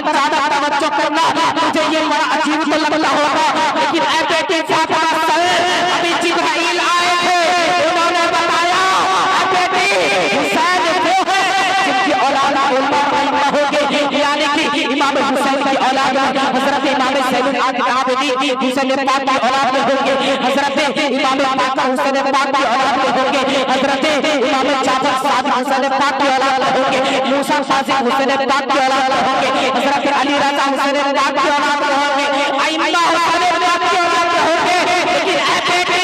तरफ ज्यादा तवज्जो करना। मुझे ये बड़ा अजीब तो लगता होगा, लेकिन ऐ बेटी फातिमा अभी जिब्राइल आए थे, उन्होंने बताया ऐ बेटी हुसैन वो है जिनकी औलाद होगी, यानी कि इमाम हुसैन की औलाद हजरत इमाम ज़ैनुल आबिदीन हुसैन पाक की औलाद में होंगे, हजरत इमाम पाक हुसैन पाक की औलाद में होंगे, हजरत इमाम जाफर सादिक हुसैन पाक की औलाद में होंगे, मूसा सादिक हुसैन पाक की औलाद में होंगे, हजरत अली रज़ा हुसैन पाक की औलाद में होंगे, अइम्मा हुसैन पाक की औलाद में होंगे। लेकिन ऐ बेटी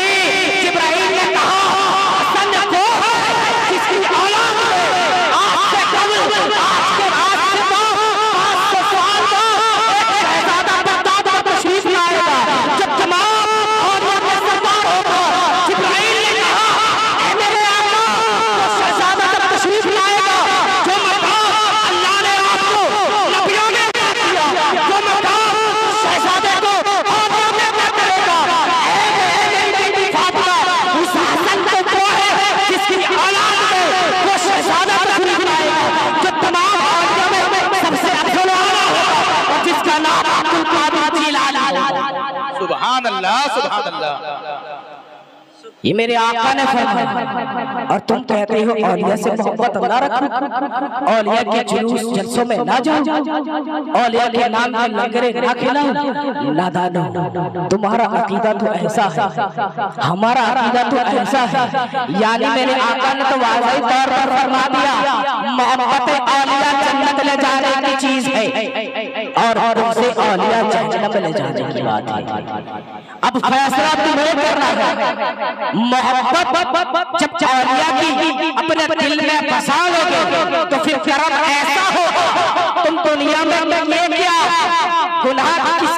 जिब्राइल ने कहा हसन वो है जिसकी औलाद आज से कल आज के बाद से 500 साल बाद एक शहजादा बगदाद में तशरीफ लाएगा, जब तमाम औलिया का सरदार होगा। जिब्राइल ने कहा ऐ मेरे आका वो शहजादा जब तशरीफ लाएगा, जो मकाम अल्लाह ने आपको नबियों ने दिया, जो मकाम शहजादे को औलिया में करेगा, ऐ मेरी बेटी फातिमा उस हसन को वो है जिसकी औलाद में वो शहजादा तशरीफ लाएगा, जो तमाम औलिया में सबसे अफजल औला होगा और जिसका नाम अब्दुल कादिर जिलानी होगा। सुभान अल्लाह, सुभान अल्लाह। ये मेरे आका ने फरमाया, और तुम कहते हो औलिया से मोहब्बत ना रखो, औलिया के जुलूस जलसों में ना जाओ, औलिया के नाम के लंगरे ना खिलाओ। नादानो, तुम्हारा अकीदा तो ऐसा है, हमारा अकीदा तो ऐसा है। यानी मेरे आका ने तो वाज़ेह तौर पर फरमा दिया मोहब्बत औलिया जन्नत ले जाने की चीज है और उनसे औलिया जहन्नम ले जाने की बात है। अब फैसला तुम्हें करना है। मोहब्बत जब औलिया की अपने दिल में बसा लोगे तो फिर करम ऐसा होगा, तुम दुनिया में ये क्या गुनाह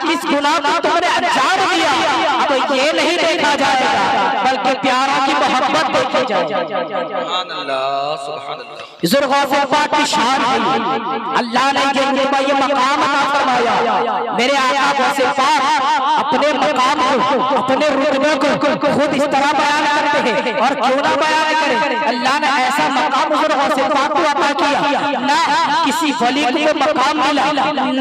किस गुनाह को तुमने अंजाम दिया, अब ये नहीं देखा जाएगा बल्कि प्यारों की मोहब्बत देखी जाएगी। सुभान अल्लाह, सुभान अल्लाह। ज़ुल्ग़ौसे पाक की शान है, अल्लाह ने ये मकाम अता फरमाया। मेरे आका गौसे पाक अपने मकाम को, अपने रुतबे को खुद इस तरह बयान करते हैं, और क्यों ना बयान करें। अल्लाह ने ऐसा मकाम ज़ुल्ग़ौसे पाक को अता किया, ना किसी वली को मकाम मिला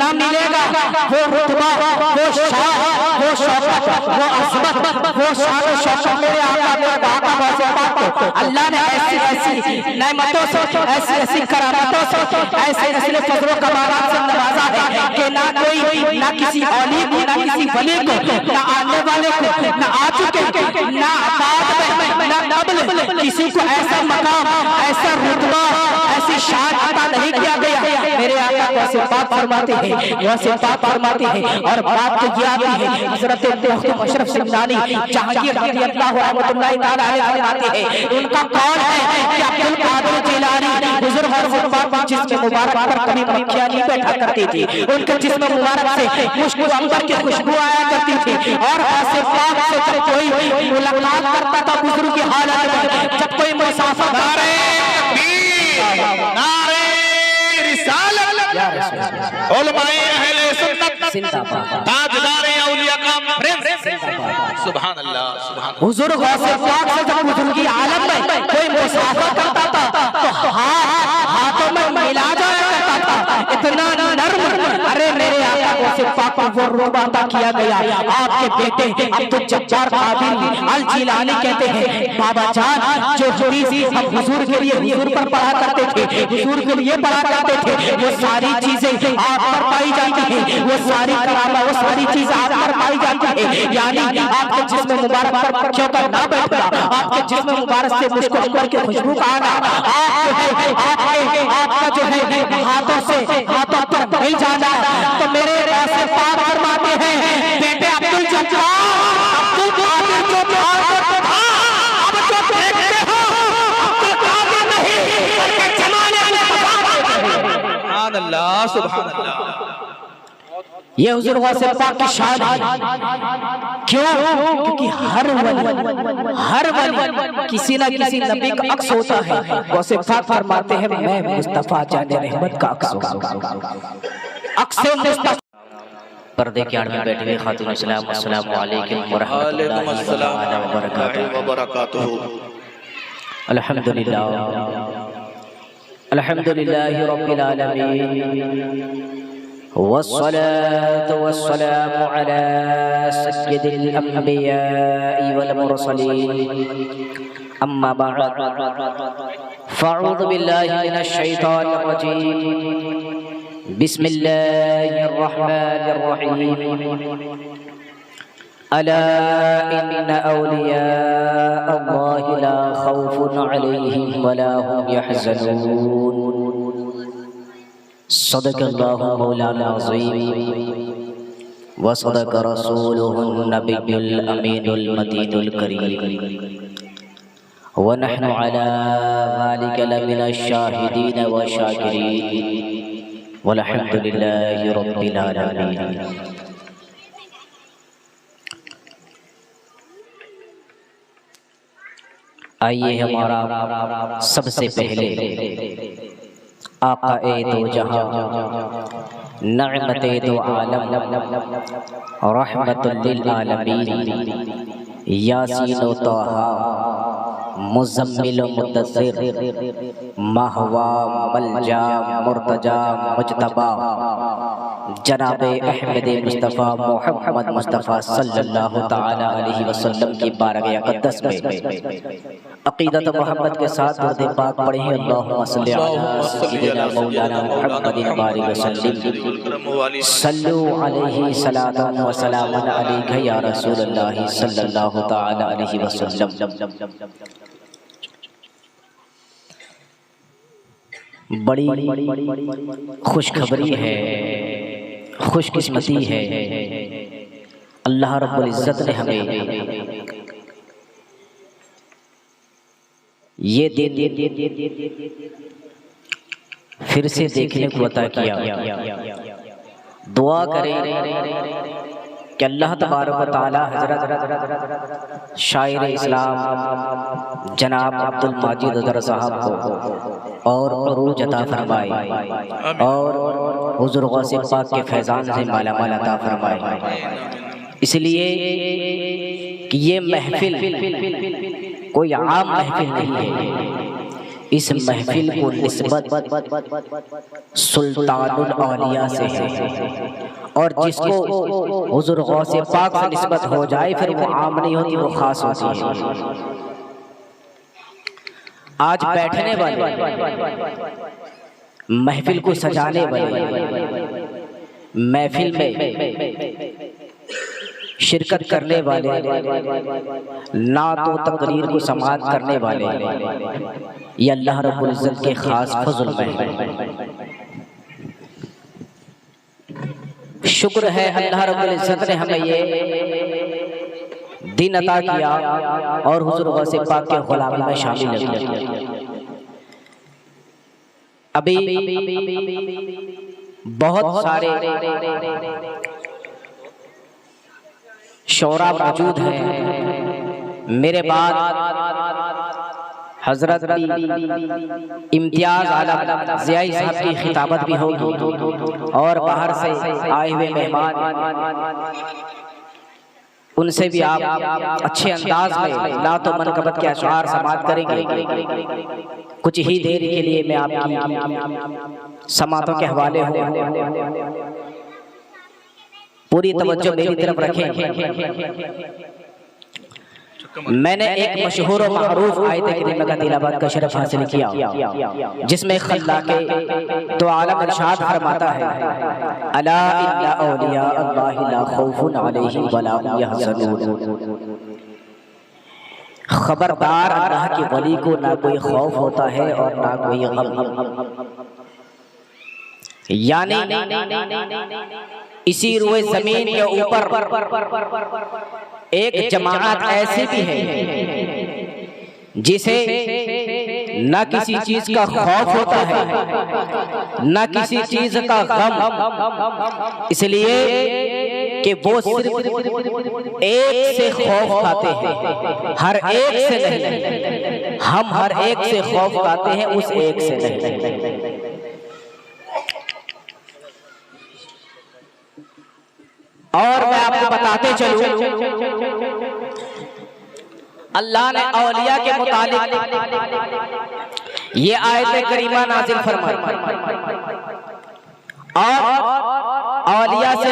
ना मिलेगा वो रुतबा, वो शान, वो शौकत, वो अज़मत, वो शान और शौकत मेरे आका गौसे पाक को अल्लाह ने ऐसी ऐसी नेमतों से, ऐसी ऐसी करामतों से, ऐसे ऐसे फज़ल व कमालात से नवाजा है कि ना कोई, ना किसी औली को, ना किसी वली को, ना आने वाले को, ना आ चुके, ना बाद में, ना कब्ल किसी को ऐसा मकाम, ऐसा रुतबा, ऐसी शान अता नहीं किया गया। मेरे आका गौसे पाक फरमाते हैं, गौसे पाक फरमाते हैं, और बात तो ये आती है हज़रत मुख्तम अशरफ सिमनानी जहांगीर रज़ियल्लाहु रहमतुल्लाहि तआला अलैहि फरमाते हैं, उनका कौल है कि अब्दुल कादिर जिलानी हुज़ूर गौसे पाक जिस्म मुबारक पर कभी मक्खियां नहीं बैठा करती थी, उनके जिस्म मुबारक से खुशबू अंबर की खुशबू आया करती थी, और गौसे पाक से जब कोई मुलाकात करता था बुजुर्ग की हालत में, जब कोई मुसाफिर नारे तकबीर, नारे रिसालत, उलमाए अहले सुन्नत जिंदाबाद, ताजदार औलिया का प्रिंस। सुभान अल्लाह, सुभान अल्लाह। हुजूर गौसे पाक से जब बुजुर्गी आलम में कोई मुसाफिर करता था तो हाथों में मिला जाया करता था, इतना नर्म। अरे मेरे आका गौसे पाक को वो रुतबा अता किया गया। आपके बेटे अब्दुल जब्बार कादिरी अल जिलानी कहते हैं, बाबा जान जो हदीस हम हुजूर के लिए हुजूर पर पढ़ा करते थे, हुजूर के लिए पढ़ा करते थे, वो सारी चीजें आप पर पाई जाती है, वो सारी करामा, वो सारी चीजें आप पर पाई जाती है। यानी आपके जिस्म मुबारक पर पक्षियों का ना बैठना, आपके जिस्म मुबारक से मुझको अंबर की खुशबू का आना, आपका जो है हाथों से हाथों पर मिल जाना। तो मेरे गौसे पाक फरमाते हैं, बेटे अब्दुल जब्बार, अब्दुल कादिर जो था, अब जो देखते हो अब्दुल कादिर नहीं बल्कि जमाने में सुभान अल्लाह, सुभान अल्लाह। ये हुजूर गौसे पाक की शान है। क्यों? क्योंकि हर वली किसी ना किसी नबी का अक्स होता है। गौसे पाक फरमाते हैं, मैं मुस्तफा जाने रहमत का अक्स मुस्तफा। पर्दे के आड़ में बैठे हुए खातून इस्लाम, अस्सलामु अलैकुम व रहमतुल्लाहि व बरकातुहू। अल्हम्दुलिल्लाह, अल्हम्दुलिल्लाहि रब्बिल आलमीन, वस्सलातु वस्सलामु अला सय्यिदिल अंबिया'i वल मुरसलीन अम्मा बअद फ़अऊज़ु बिल्लाहि मिनश शैतानिर रजीम बिस्मिल्लाहिर रहमानिर रहीम अला इन्ना औलिया अल्लाहि ला खौफुन अलैहिम वला हुम यहज़नून सदक़ल्लाहु मौलाना अज़ीम व सदक़ रसूलुहुन नबियुल अमीनुल मतीनुल करीम व नहनु अला ज़ालिका लमिनश शाहिदीन व शाकिरीन वल्हम्दुलिल्लाहि रब्बिल आलमीन। आइए हमारा सबसे पहले आक़ाए दो जहां नेमते दो आलम रहमतुल लिल आलमीन यासीन व ताहा मुज़म्मिल व मुद्दस्सिर महवा मलजा मुर्तजा मुज्तबा जनाब अहमद मुस्तफ़ा मोहम्मद मुस्तफ़ा सल्लल्लाहु तआला अलैहि वसल्लम की बारगाह अक़दस में अक़ीदत मोहम्मद के साथ दुरूद पाक पढ़े हैं। अल्लाहुम्मा सल्लि अला सय्यिदिना मौलाना मुहम्मदिन बारिक वसल्लिम सल्लु अलैहि सलातन व सलामन अलैका या रसूलल्लाह सल्लल्लाहु तआला अलैहि वसल्लम। बड़ी खुशखबरी है, खुशकिस्मती है, अल्लाह रब्बुल इज़्ज़त ने हमें ये दिन फिर से देखने को अता किया। दुआ करें कि अल्लाह तबारक व तआला हज़रत शायर इस्लाम जनाब अब्दुल माजिद अज़हर साहब को और उरूज अता फरमाए और हुज़ूर गौसे पाक के फैज़ान से मालामाल अता फरमाए। इसलिए कि ये महफिल कोई आम महफिल नहीं है, इस महफिल को निस्बत सुल्तानुल औलिया से है और जिसको हुज़ूर गौसे पाक से निस्बत हो जाए फिर वो आम नहीं होती, वो खास होती है। आज बैठने वाले, महफिल को सजाने वाले, महफिल में शिरकत करने वाले, नात व तकरीर को समाअत करने वाले, ये अल्लाह रब्बुल इज़्ज़त के खास फज़ल में है। शुक्र है अल्लाह रब्बुल इज़्ज़त ने हमें ये दिन अता किया और हुज़ूर गौसे पाक के गुलामी में शामिल किया। अभी बहुत सारे शोरा मौजूद हैं, मेरे बाद हजरत इम्तियाज आलम ज़ियाई साहब की खिताबत भी होगी और बाहर से आए हुए मेहमान उनसे भी आप अच्छे अंदाज में नात व मनक़बत के अशआर समाअत करेंगे। कुछ ही देर के लिए मैं आपकी समाअतों के हवाले हूँ, पूरी तवज्जो मेरी तरफ रखें। मैंने एक मशहूर और मारूफ आयत करीमा का तिलावत का शरफ हासिल किया जिसमें खल्लाक़े दो आलम इरशाद फरमाता है, अला इन्ना औलिया अल्लाहि ला खौफुन अलैहिम वला हुम यहज़नून। खबरदार, अल्लाह के वली को ना कोई खौफ होता है और ना कोई गम। यानी इसी रुए जमीन के ऊपर एक जमात ऐसी भी है जिसे न किसी चीज का खौफ होता है न किसी चीज का गम, इसलिए कि वो सिर्फ एक से खौफ खाते हैं, हर एक से नहीं। हम हर एक से खौफ खाते हैं, उस एक से नहीं। और मैं आपको बताते चलूं, अल्लाह ने औलिया के मुतालिक ये आयत करीमा नाज़िल फरमाई और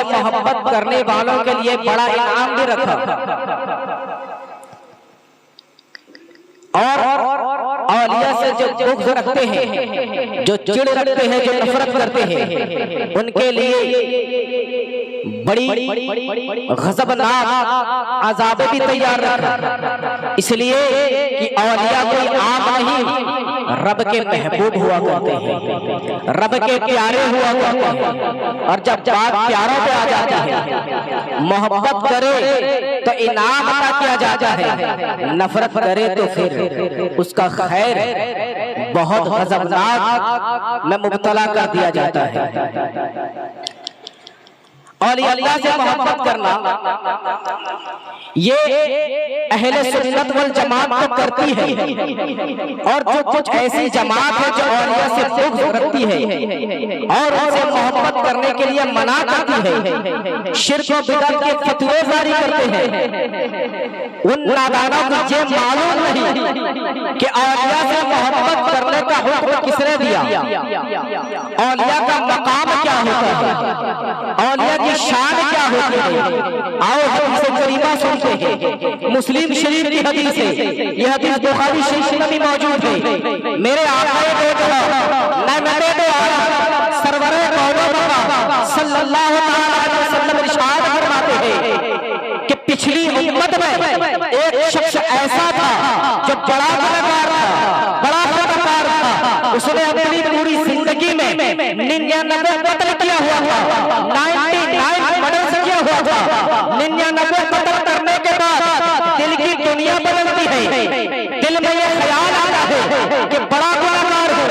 मोहब्बत करने वालों के लिए बड़ा इनाम भी रखा। और औलिया से जो बुग़्ज़ रखते हैं, जो चिढ़ रखते हैं, जो नफरत करते हैं, उनके लिए बड़ी गज़बनाक अज़ाब भी तैयार रखा। इसलिए कि औलिया कोई आम नहीं, रब के महबूब हुआ करते हैं, रब के प्यारे हुआ करते हैं। और जब बात प्यारों पे आ जाती है, मोहब्बत करे तो इनाम अता किया जाता है, नफरत करे तो फिर उसका खैर बहुत गज़बनाक में मुब्तला कर दिया जाता है। और अल्लाह से मोहब्बत करना ये अहले सुन्नत वल जमात को करती है। और जो कुछ ऐसी जमात है जो औलिया से बुग़्ज़ रखती है और उनसे मोहब्बत करने के लिए मना करती है, शिर्क और बिदअत के फतवे जारी करते हैं, उन नादानों को ये मालूम नहीं कि औलिया से मोहब्बत करने का हुक्म किसने दिया, औलिया का मकाम क्या होता है, औलिया की शान क्या होती है। आओ हदीस करीमा सुनते हैं। मुस्लिम शरीफ की हदीस है, यह हदीस बुखारी शरीफ में भी मौजूद है। मेरे आका दो जगह नमते दो आलम सरवरे कौनो बका सल्लल्लाहु अलैहि वसल्लम इरशाद फरमाते हैं कि पिछली उम्मत में एक शख्स ऐसा था जो बड़ा गुनहगार था, बड़ा फतकार था। उसने अपनी पूरी जिंदगी में 99 कत्ल किया हुआ था, 99 मर्डर किया हुआ था। 99 कत्ल करने के बाद दिल की दुनिया बदलती है, दिल में ये ख्याल आता है कि बड़ा गुनहगार हूँ,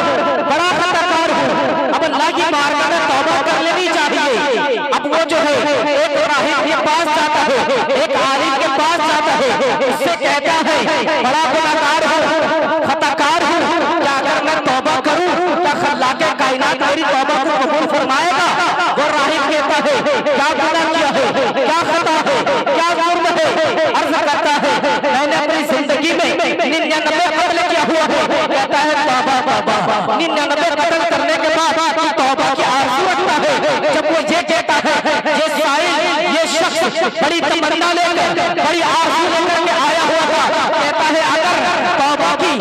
बड़ा फतकार हूँ, अब अल्लाह की बारगाह में तौबा कर लेनी चाहिए। अब वो जो है एक राहिब के पास जाता है, एक आलिम के पास जाता है, उससे कहता है बड़ा गुनहगार हूँ, फतकार हूँ, क्या अगर मैं तौबा करूँ तो अल्लाह के कायनात मेरी तौबा को कबूल फरमाएगा। वो राहिब कहता है क्या गुनाह किया है, क्या खता है, क्या जुर्म है। अर्ज़ करता है मैंने अपनी जिंदगी में 99 कत्ल किया हुआ है। कहता है तौबा तौबा, 99 कत्ल करने के बाद तौबा की आरज़ू रखता है। जब वो ये कहता है ये साइल, ये शख्स बड़ी तमन्ना लेकर, बड़ी आरज़ू लेकर के आया हुआ था। कहता है अगर तौबा की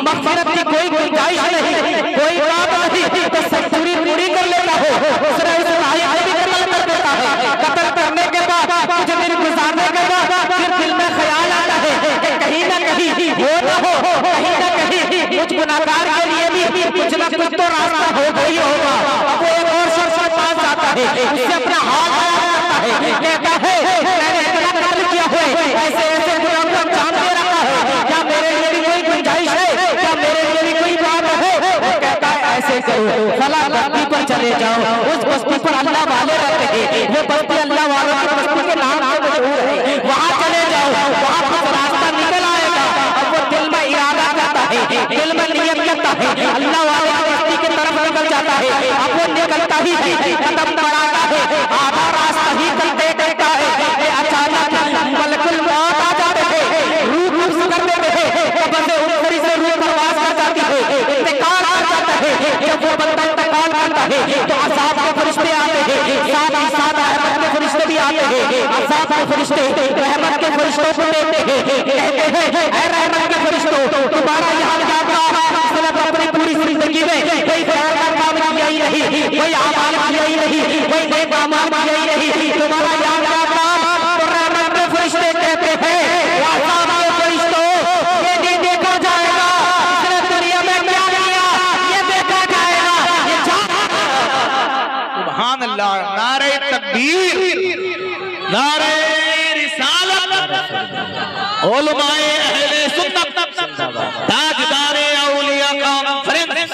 मग़फ़िरत की कोई गुंजाइश नहीं, कोई बात नहीं, तो सेंचुरी पूरी कर लेता हो। उसने उस राहिब को भी कत्ल कर देता है। कत्ल करने के बाद कुछ दिन गुजारने के बाद फिर दिल में ख्याल आता है कि कहीं ना कहीं वो न हो, कहीं ना कहीं कुछ गुनाहगार के लिए भी कुछ ना कुछ तो रास्ता होगा ही होगा। अब वो एक और शख्स के पास जाता है, उससे अपना हाथ करता है, कहता है मैंने इतना कत्ल किया हुआ है, ऐसे ऐसे गुनाह को अंजाम दे रखा है, क्या मेरे लिए भी कोई गुंजाइश है, क्या मेरे लिए भी कोई बात है। वो कहता है ऐसे करो, फला बस्ती पर चले जाओ, उस बस्ती पर अल्लाह वाले रहते हैं, वो बस्ती अल्लाह वालों की बस्ती के नाम से मशहूर है, वहाँ चले जाओ, वहाँ पर रास्ता निकल आएगा। अब वो दिल में इरादा करता है, दिल में नियत करता है, अल्लाह वाले की बस्ती की तरफ निकल जाता है। अब वो निकलता ही कदम बढ़ाता है, आधा रास्ता ही चलते देखता है, अचानक मलकुल मौत आ जाते हैं, रूह कब्ज़ कर देते हैं, बंदे ऊपरी से रूह परवाज़ कर जाती है, इंतकाल कर जाता है। जब वो बंदा इंतकाल करता है तो अज़ाब के फरिश्ते आते हैं, साथ ही साथ रहमत के फरिश्ते भी आते हैं। अज़ाब के फरिश्ते रहमत के फरिश्तों को देते हैं, कहते हैं ऐ रहमत के फरिश्तों तुम्हारा यहाँ क्या काम, इसने अपनी पूरी जिंदगी में कोई खैर का काम किया ही नहीं, कोई आमाल किया ही नहीं, कोई नेक अमाल किया ही नहीं, तुम्हारा यहाँ क्या काम। तो रहमत के फरिश्ते कहते हैं अज़ाब के फरिश्तों ये नहीं देखा जाएगा इसने दुनिया में क्या किया, ये देखा जाएगा। ये सुभान अल्लाह, नारे तकबीर, नारे रिसालत, उलमाए अहले सुन्नत, ताजदारे औलिया कॉन्फ्रेंस,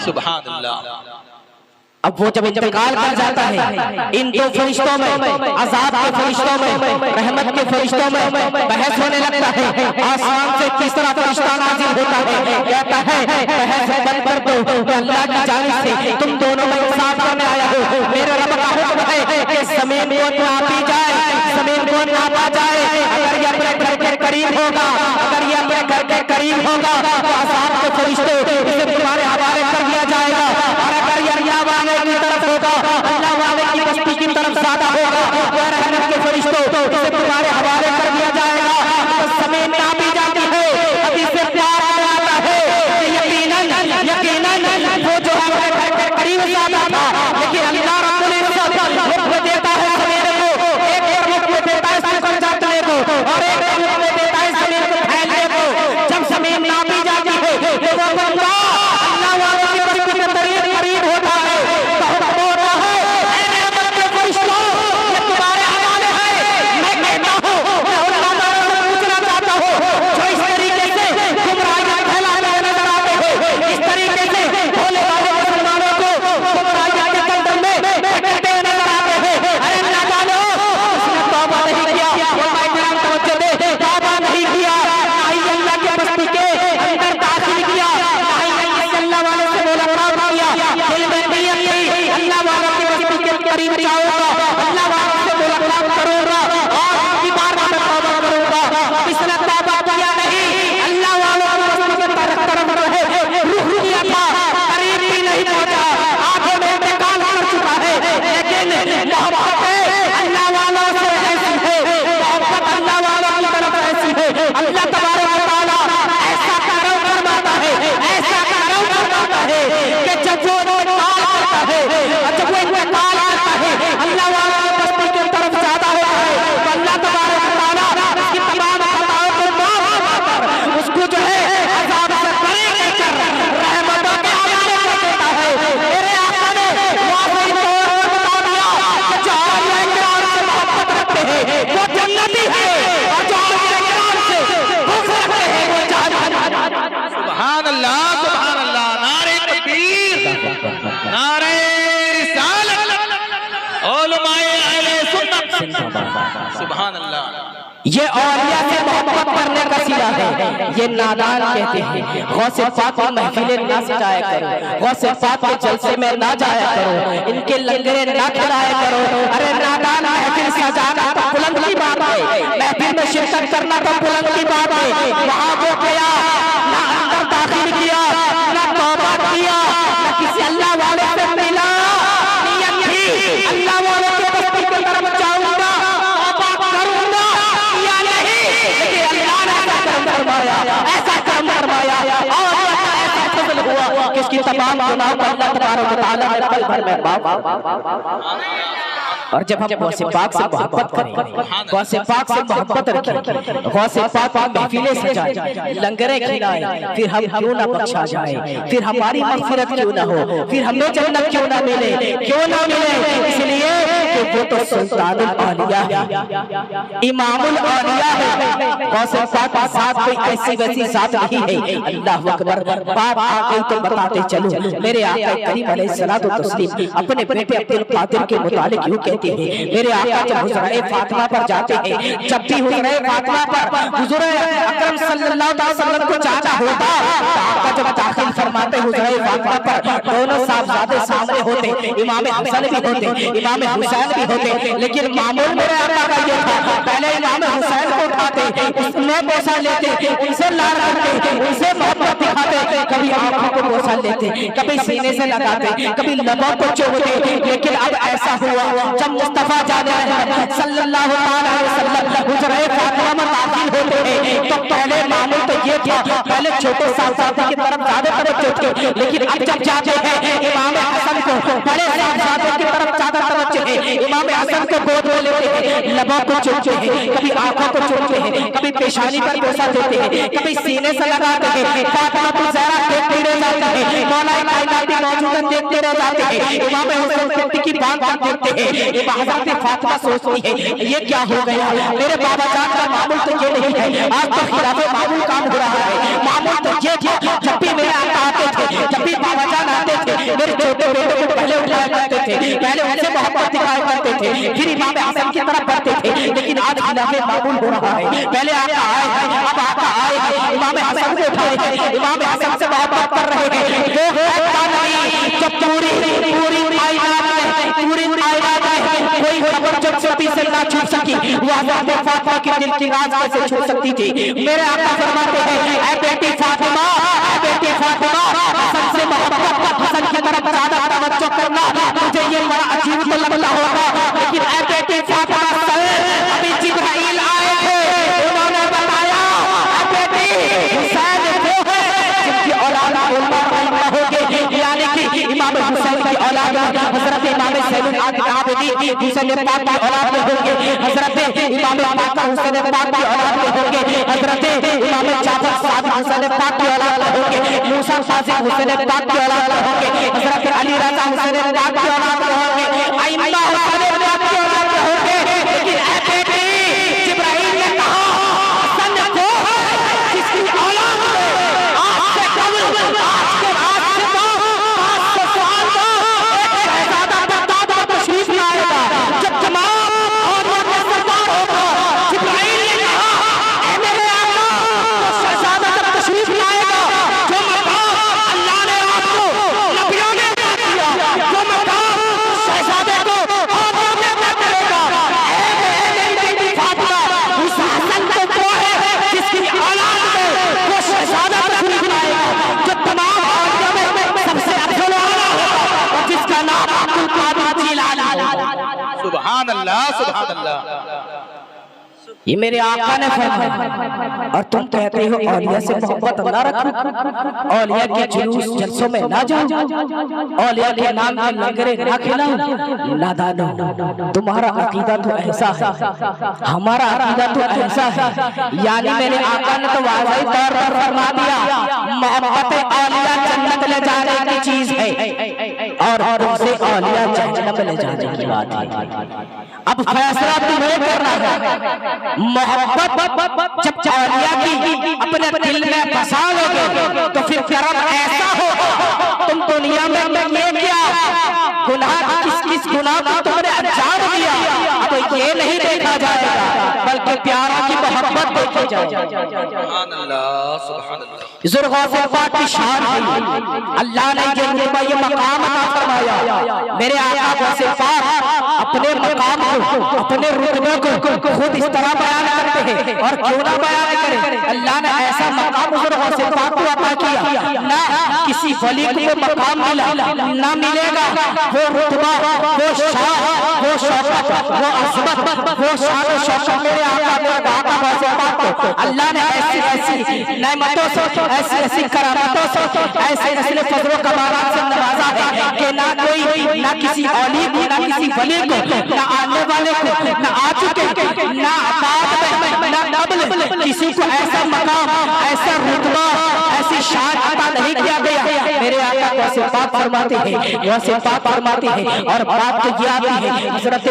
सुभान अल्लाह। अब वो जब इंतकाल कर जाता है, इन दो फरिश्तों में, अज़ाब के फरिश्तों में, रहमत के फरिश्तों में बहस होने लगता है। आसमान से तीसरा फरिश्ता नाज़िल होता है, कहता है बहस बंद कर दो, अल्लाह की जानिब से तुम दोनों में इंसाफ करने आया हो। मेरे रब का हुक्म है कि ज़मीन को नापी जाए, ज़मीन को नापा जाए। अगर ये अपने घर के करीब होगा, अगर ये अपने घर के करीब होगा तो अज़ाब के फरिश्ते इसे तुम्हारे हवाले कर दिया जाएगा। और अगर ये अल्लाह वाले की तरफ होगा, अल्लाह वाले की बस्ती की तरफ ज्यादा वाले से मुलाकात किया, दिल में नियत की अल्लाह वालों की बस्ती के करीब जाऊंगा, अल्लाह वालों से मुलाकात करूंगा और उनकी बारगाह में तौबा करूंगा। इसने तौबा किया नहीं, अल्लाह वालों की बस्ती के तरफ रहे, रुख किया था, करीब भी नहीं पहुंचा, आंखों में इंतकाल कर चुका है, लेकिन मोहब्बत अल्लाह वालों से ऐसी है, मोहब्बत अल्लाह वालों की तरफ ऐसी है, अल्लाह तबारक व तआला ऐसा करम फरमाता है, ऐसा करम फरमाता है कि जब वो इंतकाल करता है, जब वो इंतकाल करता है, अल्लाह वालों की बस्ती की तरफ ज्यादा होता है, तो अल्लाह तबारक व तआला उसकी तमाम खताओं को माफ कर उसको जो है अज़ाब से परे कर रहमतों के हवाले कर देता है। मेरे आका ने वाक़ई तौर पर बता दिया कि जो औलिया किराम से मोहब्बत रखते हैं वो जन्नती है और जो औलिया किराम से बुग़्ज़ रखते हैं वो जहन्नमी। सुभान अल्लाह, सुभान अल्लाह, नारे तकबीर, नारे रिसालत, उलमाए अहले सुन्नत, सुभान अल्लाह। ये औलिया से मोहब्बत करने का सिला है, ये नादान कहते हैं। गौसे पाक की महफिलें ना सजाया करो, गौसे पाक के जलसे में ना जाया करो, इनके लंगरे ना खिलाया करो। अरे नादान महफिल सजाना तो बुलंद की बात है, महफिल में शिरकत करना तो बुलंद की बात है। वहाँ वो गया ना अंदर दाखिल किया, ना तौबा किया, ना किसी अल्लाह वाले से मिला, नियत थी अल्लाह वाले के बस्ती की तरफ जाऊंगा, तौबा करूंगा, या नहीं, लेकिन अल्लाह ने ऐसा करम फरमाया, ऐसा करम फरमाया और ऐसा फजल हुआ कि इसकी तमाम गुनाहों को अल्लाह तबारक व तआला ने पल भर में माफ। और जब हम गौसे पाक से मोहब्बत करें, गौसे पाक से मोहब्बत रखें, गौसे पाक महफिलें सजाएं, लंगरे खिलाएं, फिर हम क्यों ना बख्शा जाए, फिर हमारी मग़फ़िरत क्यों ना हो, फिर हमें जन्नत क्यों ना मिले, क्यों ना मिले? इसलिए कि वो तो सुल्तानुल औलिया है, इमामुल औलिया है। गौसे पाक के साथ कोई ऐसी वैसी जात नहीं है। अल्लाह अकबर, बात आ गई तो बताते चलो। मेरे आका करीम अलैहिस्सलातु व तस्लीम अपने बेटे अब्दुल कादिर के मुतालिक यूं कहते हैं, मेरे आका जब हुज़ूर फातिमा पर जाते हैं, जब भी हुज़ूर फातिमा पर हुज़ूर अकरम सल्लल्लाहु अलैहि वसल्लम को जाना होता, आका जब दाखिल फरमाते हुज़ूर फातिमा पर, दोनों साहबजादे सामने होते, इमाम हसन भी होते, इमाम हुसैन भी होते, लेकिन मामूल मेरे आका का ये था, पहले इमाम हुसैन को उठाते, उसमें बोसा लेते, उनसे लाड करते, उनसे मोहब्बत दिखाते, कभी आंखों को बोसा लेते, कभी सीने से लगाते, कभी लबों को चूमते। लेकिन अब ऐसा हुआ जब मुस्तफा जाने सल्लल्लाहु अलैहि वसल्लम हुज़ूर फातिमा में दाखिल होते हैं, तो पहले मामूल तो ये था, पहले छोटे साहबजादे की तरफ ज्यादा तवज्जो थी, लेकिन अब जब जाते हैं इमाम हसन को, बड़े साहबजादों की तरफ ज्यादा तवज्जो है, इमाम हसन को गोद में लेते हैं, लबों को चूमते हैं, कभी आंखों को चूमते हैं, कभी पेशानी पर बोसा देते हैं, कभी सीने से लगाते हैं। फातिमा तो ज़हरा देखते रह जाते हैं, मौला कायनात भी मौजूदन देखते रह जाते हैं, इमाम हुसैन कुत्ते की बात देखते हैं। हज़रत फातिमा सोचती है ये क्या हो गया, मेरे बाबा जान का मामूल तो ये नहीं है, आज तो खिलाफे मामूल काम हो रहा है। मामूल तो ये था, जब भी मेरे आका आते थे, जब भी बाबा जान आते थे, मेरे छोटे बेटे को पहले उठाया करते थे, पहले उनसे मोहब्बत दिखाया करते थे, फिर इमाम हसन की तरफ बढ़ते थे। लेकिन आज खिलाफे मामूल हो रहा है, पहले आका आए हैं, अब आका आए हैं, इमाम हसन को उठाए हैं, इमाम हसन से मोहब्बत कर रहे हैं। वो ऐसा नहीं जब पूरी पूरी कायनात में, पूरी कायनात में कोई खबर जब चोटी से ना छूट सकी, वो हज़रत फातिमा की दिल की राज कैसे छूट सकती थी? मेरे आका फरमाते हैं, ऐ बेटी फातिमा, ऐ बेटी फातिमा, हसन से मोहब्बत, हसन की तरफ ज्यादा तवज्जो करना मुझे ये बड़ा अजीब तो लगता होगा, लेकिन ऐ बेटी फातिमा, अभी जिब्राइल आए थे, उन्होंने बताया ऐ बेटी हुसैन वो है जिनकी औलाद होगी, यानी कि इमाम हुसैन की औलाद हज़रत इमाम ज़ैनुल आबिदीन हुसैन पाक की औलाद में होंगे, हज़रत इमाम पाक हुसैन पाक की औलाद में होंगे, हज़रत इमाम जाफर सादिक हुसैन पाक की औलाद में होंगे, मूसा सादिक हुसैन पाक की औलाद में होंगे, हज़रत अली रज़ा हुसैन पाक की औलाद में होंगे, अइम्मा हुसैन पाक की औलाद में होंगे। लेकिन ऐ बेटी, जिब्राइल ने कहा हसन वो है जिसकी औलाद में आज से कबल, आज के बाद से 500 साल बाद एक शहजादा बगदाद में तशरीफ लाएगा, जब तमाम औरतों में सरदार होगा। जिब्राइल ने कहा ऐ मेरे आका, शहजादा जब तशरीफ लाएगा, जो मकाम अल्लाह ने आपको सुभान अल्लाह, सुभान अल्लाह। ये मेरे आका ने फरमाया। और तुम कहते हो औलिया से मोहब्बत ना रखो, औलिया के जुलूस जलसों में ना जाओ, औलिया के नाम में लंगरे ना खिलाओ। नादानो, तुम्हारा अकीदा तो ऐसा है, हमारा अकीदा तो ऐसा है। यानी मेरे आका ने तो वाज़ेह तौर पर फरमा दिया, मोहब्बत औलिया जन्नत ले जाने की चीज है और तुमसे औलिया जहन्नम ले जाने की बात है। अब फैसला तुम्हें करना है। मोहब्बत जब औलिया की अपने दिल में बसा लोगे तो फिर करम ऐसा होगा, तुम दुनिया में ये क्या गुनाह, किस गुनाह को तुमने अंजाम दिया, तो ये नहीं देखा जाएगा बल्कि प्यारा की मोहब्बत देखी जाएगी। सुभान अल्लाह, सुभान अल्लाह। ज़ुल्ग़ौसे पाक की शान है, अल्लाह ने ये रुतबा, ये मकाम अता फरमाया। मेरे आका गौसे पाक अपने मकाम को, अपने रुतबे को खुद इस तरह बयान करते हैं, और क्यों ना बयान करें। अल्लाह ने ऐसा मकाम ज़ुल्ग़ौसे पाक को अता किया, ना किसी वली को मकाम मिला ना मिलेगा। वो रुतबा, वो शान, वो शौकत, वो अज़मत, वो शान और शौकत मेरे आका गौसे पाक को अल्लाह ने ऐसी ऐसी नेमतों से, ऐसी ऐसी करामतों से, ऐसे ऐसे फजल कमारात से नवाजा है कि ना कोई, ना किसी औली को, ना किसी वली को, ना आने वाले को, ना आ चुके, ना बाद में, ना कब्ल, किसी को ऐसा मकाम, ऐसा रुतबा, ऐसी शान अता नहीं किया गया। मेरे आका गौसे पाक फरमाते हैं, गौसे पाक फरमाते हैं। और बात तो ये आती है, हज़रत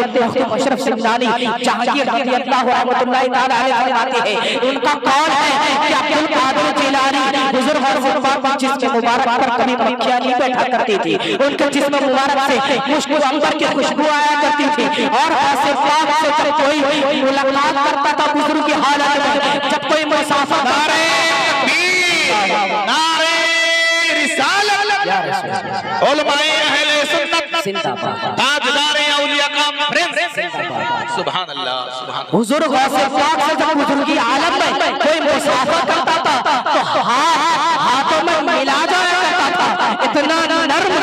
अशरफ सिमनानी जहांगीर रज़ियल्लाहु अन्हु फरमाते हैं, उनका कौल है कि अब्दुल कादिर जिलानी बुजुर्ग और जिस्म मुबारक पर कभी मक्खियां नहीं बैठा करती थी, उनके जिस्म मुबारक से मुश्क अंबर की खुशबू आया करती थी। और ऐसे पाक से जब कोई मुलाकात करता था बुजुर्ग की हालत में, जब कोई मुसाफिर नारे तकबीर, नारे रिसालत, उलमाए अहले सुन्नत जिंदाबाद, ताजदार औलिया का प्रिंस जिंदाबाद। सुभान अल्लाह, सुभान अल्लाह। हुजूर गौसे पाक से जब बुजुर्गी आलम में कोई मुसाफिर करता था तो हाथों में मिला जाया करता था, इतना नर्म।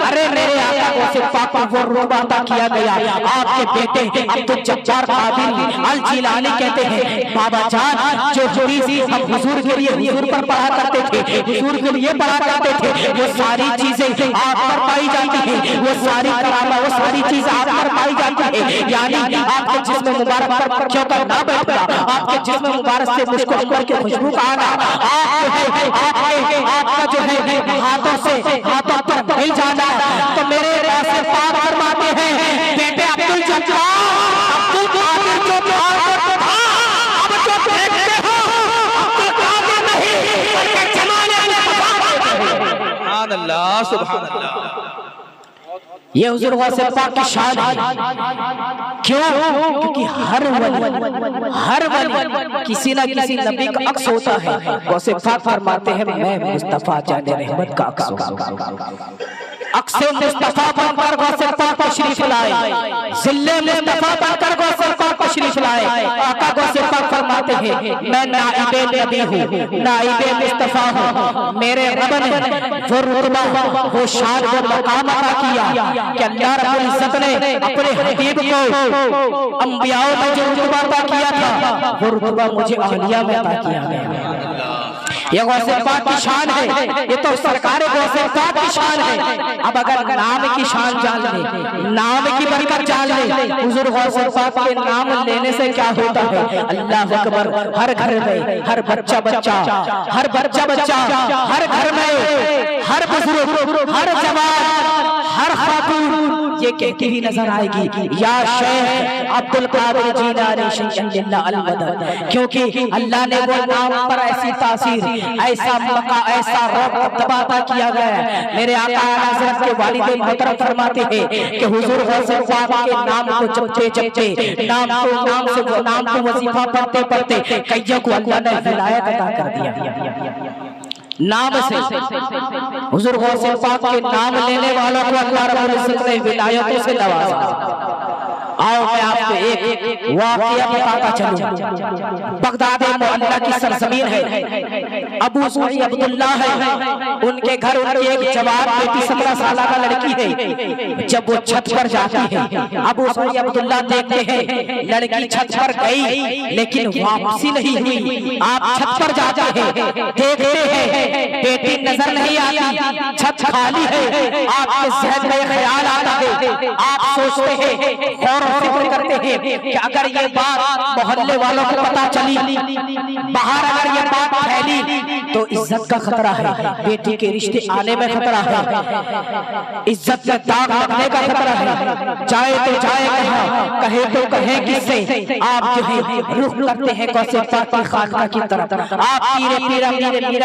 अरे मेरे आका गौसे पाक को वो रुतबा अता किया गया। आपके बेटे अब्दुल जब्बार कादिर अल जिलानी कहते हैं, बाबा जान जो हदीस हम हुजूर के लिए हुजूर पर पढ़ा करते थे, हुजूर के लिए पढ़ा करते थे, वो सारी चीजें आप पर पाई जाती है, वो सारी करामा, वो सारी चीजें आप पर पाई जाती है। यानी आपके जिस्म मुबारक पर मक्खियों का ना बैठना, आपके जिस्म मुबारक से मुश्क अंबर की खुशबू का आना, आपका जो है हाथों से हाथों पर मिल जाना। तो मेरे ऐसे पाक फरमाते हैं, बेटे अब्दुल जब्बार, अब्दुल कादिर जो था, अब जो देखते हो अब्दुल कादिर नहीं बल्कि जमाने में सुभान अल्लाह, सुभान अल्लाह। ये हुजूर गौसे पाक की शान है। क्यों? क्योंकि हर वली किसी ना किसी नबी का अक्स होता है। गौसे पाक फरमाते हैं, मैं मुस्तफा जाने रहमत का अक्स हूं। अक्से मुस्तफा बनकर गौसे पाक तशरीफ लाए, जिल्ले मुस्तफा बनकर गौसे पाक तशरीफ लाए। आका गौसे पाक फरमाते हैं, मैं नाइबे नबी हूँ, नाइबे मुस्तफा हूँ। मेरे रब ने वो रुतबा, वो शान, वो मकाम अता किया कि अल्लाह रब्बुल इज्जत ने अपने हबीब को अंबियाओं में जो रुतबा अता किया था, वो रुतबा मुझे औलिया में अता किया गया। ये गौसे पाक की शान है, ये तो सरकार गौसे पाक की शान है। अब अगर नाम की शान जान ले, नाम की बरकत जान ले, हुजूर गौसे पाक के नाम लेने से क्या होता है। अल्लाह अकबर। हर घर में हर बच्चा बच्चा, हर बच्चा बच्चा, हर घर में हर बुजुर्ग, हर जवान, हर खातून ये कहती हुई नजर आएगी, या शेख अब्दुल कादिर जिलानी शैखुल्लाह अल मदद। क्योंकि अल्लाह ने वो नाम पर ऐसी तासीर, ऐसा मका, ऐसा रुतबा अता किया गया है। मेरे आका हज़रत के वालिद मोहतरम फरमाते हैं कि हुजूर गौसे पाक के नाम को जपते जपते, नाम को वजीफा पढ़ते पढ़ते कईयों को अल्लाह ने विलायत अता कर दिया। नाम से हुजूर गौसे पाक के नाम लेने वालों को अल्लाह रब्बुल इज्जत ने विलायतों से नवाजा। आओ मैं आपको एक वाकया बताता चलूं। बगदाद मोहल्ला की सरजमीन है, अबू सुई अब्दुल्ला है, उनके घर उनकी एक जवान बेटी 17 साल का लड़की है। जब वो छत पर जाती है, अबू सुई अब्दुल्ला देखते हैं लड़की छत पर गई लेकिन वापसी नहीं हुई। आप छत पर जाते हैं, देखते हैं बेटी नजर नहीं आती, छत खाली है। आपके जहन में ख्याल आता है, आप सोचते हैं, गौर फिक्र करते हैं कि अगर ये बात मोहल्ले वालों को पता चली, बाहर अगर ये बात फैली तो इज्जत का खतरा है, बेटी के रिश्ते आने में खतरा है, इज्जत में दाग लगने का खतरा है। जाए तो जाए कहाँ, कहे तो कहे किससे। आप जो है रुख करते हैं कौसे पाक खानका की तरफ। आप पीरा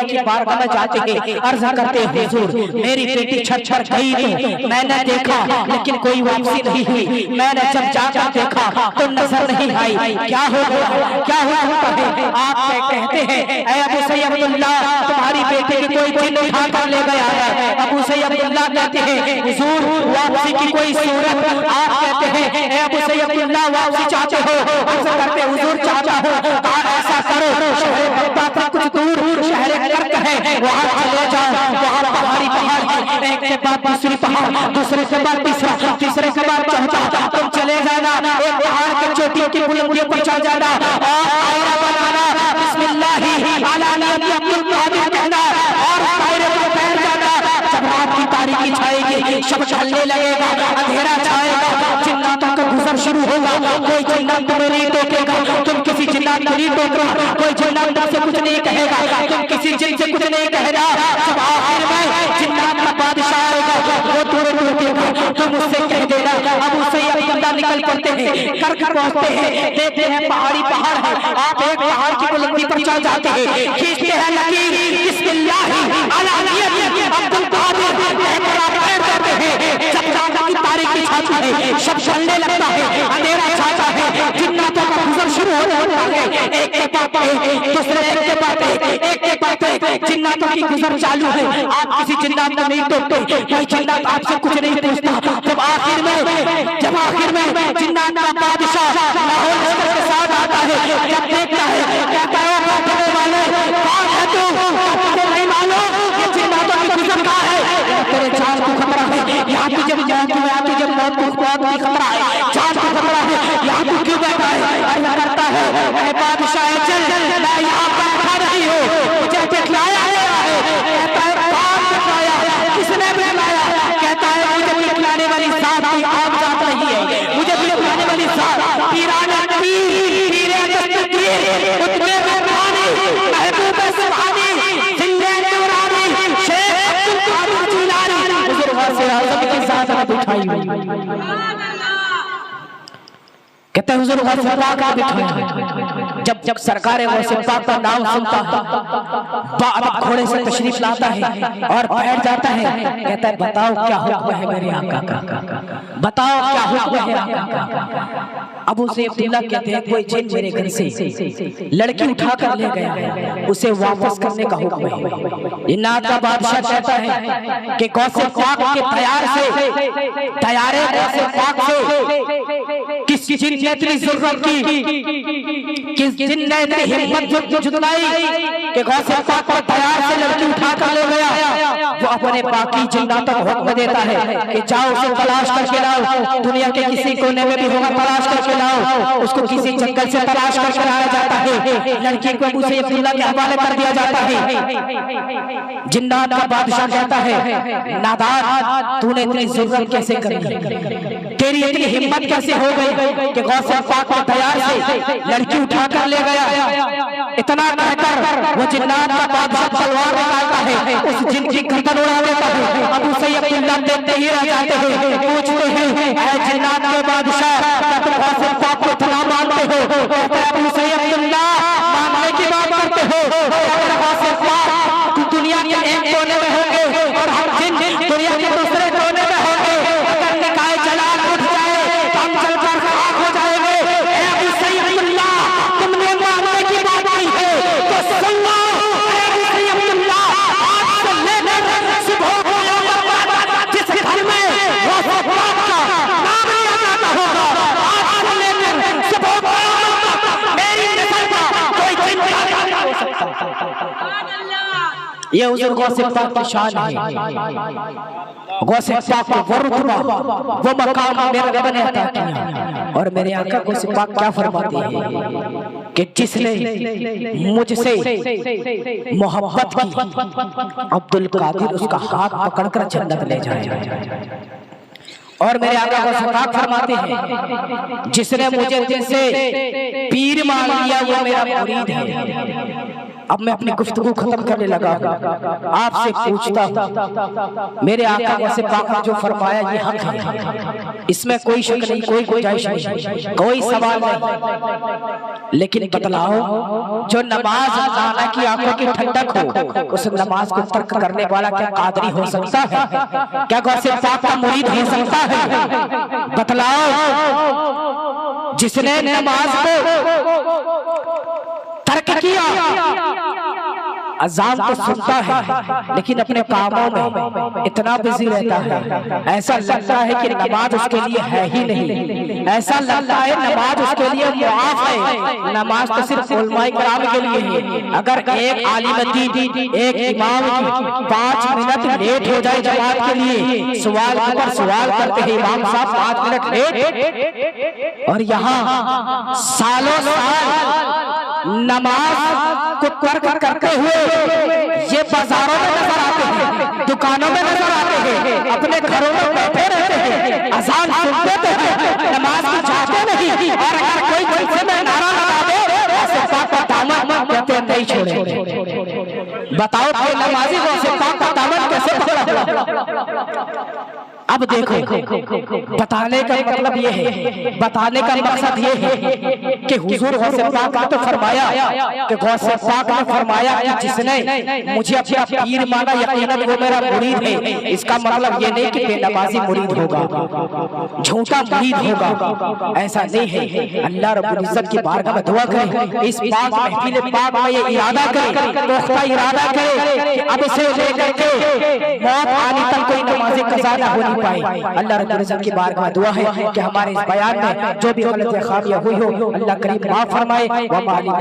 की बारगाह में जाते हैं, अर्ज करते हैं हुजूर मेरी बेटी छत पर गई थी, मैंने देखा लेकिन कोई वापसी नहीं हुई। मैंने जब जाकर देखा तो नजर नहीं आई, क्या हो क्या होता है। आप कहते हैं ऐ अबू सईद अब्दुल्ला तुम्हारी बेटी की कोई जिन उठा कर ले गया है। अबू सईद अब्दुल्ला कहते हैं हुजूर वापसी की कोई सूरत। आप कहते हैं ऐ अबू सईद अब्दुल्ला वापसी चाहते हो, अर्ज करते हुजूर चाहता हो, ऐसा करो शहर कुछ दूर शहर कर्क है वहां चले जाओ, वहां पहाड़ी पहाड़, एक के बाद दूसरी पहाड़, दूसरे के बाद तीसरा, तीसरे के बाद चौथा, तुम चले जाना, एक पहाड़ के चोटी की बुलंदियों पर चढ़ जाना और दायरा बनाना, बिस्मिल्लाह अला नबी अब्दुल कादिर कहना और दायरे पर बैठ जाना। जब रात की तारीकी छाएगी, शब ढलने लगेगा, अंधेरा छाएगा, जिन्नातों का गुजर शुरू होगा। कोई जिन्नात तुम्हें नहीं टोकेगा, तुम किसी जिन्नात को नहीं टोक रहा, कोई जिन्नात से कुछ नहीं कहेगा, तुम किसी जिन से कुछ नहीं कह रहा। जब आखिर में जिन्नात का बादशाह आएगा, वो तुम्हें टोकेगा, तुम उससे कह देना। अब उससे अब्दुल्ला निकल पड़ते हैं, कर्क पहुंचते हैं, देखते हैं पहाड़ी पहाड़ है। आप एक पहाड़ की बुलंदी पर चढ़ जाते हैं, खींचते हैं लकीर, बिस्मिल्लाह अला नबी अब्दुल कादिर कहकर बैठ जाते हैं। जब रात की तारीकी छाती है, शब ढलने लगता है, अंधेरा छाता है, जिन्नातों का गुजर शुरू होने लगता है। एक के बाद एक, दूसरे एक के बाद एक जिन्नातों की गुजर चालू है। आप किसी जिन्नात को नहीं टोकते, कोई जिन्नात आपसे कुछ नहीं पूछता। जब आखिर में जिन्नात का बादशाह लाहौर के साथ आता है, जब देखता है कहता है बैठने वाले कौन है तू, तुझे नहीं मालूम ये जिन्नातों की गुजर कहाँ है, तेरे जान को खतरा है, यहाँ तुझे मौत को खतरा है, जान को खतरा है, यहाँ तू क्यों बैठा है। अर्ज करता है बादशाह चल मैं यहाँ बैठा नहीं हूँ, मुझे दिखलाया गया है। कहता है कौन दिखलाया, किसने दिखलाया। कहता है मुझे दिखलाने वाली जात की आग जात रही है, मुझे दिखलाने वाली जात पीराना पीर पीरे दस्तगीर उतने रहमानी महबूब सुभानी जिंदे नूरानी शेख अब्दुल कादिर जिलानी हुजूर गौसे आज़म की जात ने दिखाई हुई। कहते हुजूर गौसे पाक का बिठाया। जब सरकार गौसे पाक का नाम सुनता है, बाप घोड़े से तशरीफ लाता है और बैठ जाता है। कहता है बताओ क्या हुक्म है मेरे आका का, बताओ क्या हुक्म है आका का। अबू सईद अब्दुल्ला कहते हैं कोई जिन मेरे घर से लड़की उठा कर ले गया है, उसे वापस करने का हुक्म है। जिन्नात का बादशाह कहता है कि गौसे पाक के तैयारे गौसे पाक से किस जिन ने इतनी जरूरत की, किस जिन ने इतनी हिम्मत जुटाई कि गौसे पाक को तैयार से लड़की उठा कर ले गया। वो अपने बाकी जिन्नातों को हुक्म देता है कि जाओ उसे तलाश करके लाओ, दुनिया के किसी कोने में भी होगा तलाश करके लाओ। उसको किसी जंगल से तलाश कर लाया जाता है, लड़की को अबू सईद अब्दुल्ला के हवाले कर दिया जाता है। जिन्नात का बादशाह कहता है नादान तूने इतनी जरूरत कैसे कर ली, तेरी इतनी हिम्मत कैसे हो गई कि गौसे पाक को तैयार से लड़की उठा कर ले गया। इतना कहकर वो जिन्नात का बादशाह तलवार निकालता है, उस जिन की गर्दन उड़ा देता है। अबू सईद अब्दुल्ला देखते ही रह जाते हैं, पूछते हैं ऐ जिन्नात के बादशाह गौसे पाक को इतना मानते हो। कहते हैं अबू सईद अब्दुल्ला मानने की बात करते हो, गौसे पाक दुनिया के एक कोने में होंगे और हम जिन दुनिया के दूसरे कोने में होंगे। अगर निकाय जलाल उठ जाए तो हम जलकर खाक हो जाएंगे। अबू सईद अब्दुल्ला तुमने मानने की बात की है तो सुन लो। अबू सईद अब्दुल्ला आज से लेकर सुबह को जिस घर में ये हुजूर गौसे पाक की शान है। गौसे पाक को वो रुतबा, वो मकाम मेरे रब ने अता किया। और मेरे आका गौसे पाक क्या फरमाते हैं कि जिसने मुझसे मोहब्बत की, अब्दुल कादिर उसका हाथ पकड़कर जन्नत ले जाए। और मेरे आका गौसे पाक फरमाते हैं जिसने मुझे दिल से पीर मान लिया वो मेरा मुरीद है। अब मैं अपनी गुफ्तगू खत्म करने लगा हूँ, आपसे पूछता हूँ मेरे आका गौसे पाक ने जो फरमाया ये हक है, इसमें कोई शक नहीं, कोई गुंजाइश नहीं, कोई सवाल नहीं। लेकिन बतलाओ जो नमाज नाना की आंखों की ठंडक हो, उस नमाज को तर्क करने वाला क्या कादरी हो सकता है? क्या गौसे पाक का मुरीद हो सकता है? बतलाओ। जिसने नमाज को तर्क किया, अजान तो सुनता है लेकिन अपने कामों में इतना बिजी रहता है, ऐसा लगता है कि नमाज उसके लिए है ही नहीं, ऐसा लगता है नमाज उसके लिए मुआफ है। नमाज तो सिर्फ उलमाए किराम के लिए है। अगर एक आलिम दीन, एक इमाम 5 मिनट लेट हो जाए जमात के लिए, सवाल पर सवाल करते हैं इमाम साहब 5 मिनट लेट, और यहाँ सालों साल नमाज को तर्क करते हुए ये बाजारों में नजर आते हैं, दुकानों में नजर आते हैं, अपने घरों में बैठे रहते हैं, अजान सुनते हैं, नमाज को जाते नहीं। और अगर कोई जलसे में नारा लगा दे ऐसे पाक का दामन कहते नहीं छोड़े। बताओ कोई नमाजी गौसे पाक का दामन कैसे पकड़ा? अब देखो, बताने का मतलब ये है, बताने का मकसद ये है कि हुजूर गौसे पाक ने तो फरमाया कि गौसे पाक ने फरमाया कि जिसने मुझे अपना पीर माना यकीनन वो मेरा मुरीद है। इसका मतलब ये नहीं कि बेनमाजी मुरीद होगा, झूठा मुरीद होगा, ऐसा नहीं है। अल्लाह रब्बुल इज्जत की बारगाह में दुआ करें, इस पाक महफिल पाक में ये इरादा करें, पुख्ता इरादा करें कि अब से लेकर के मौत आने तक कोई नमाज़ कज़ा ना होनी पाए। अल्लाह रब्बुल इज्जत की बारगाह में दुआ है कि हमारे इस बयान में जो भी गलत खामियां हुई हो अल्लाह करीम माफ फरमाए। व मालिक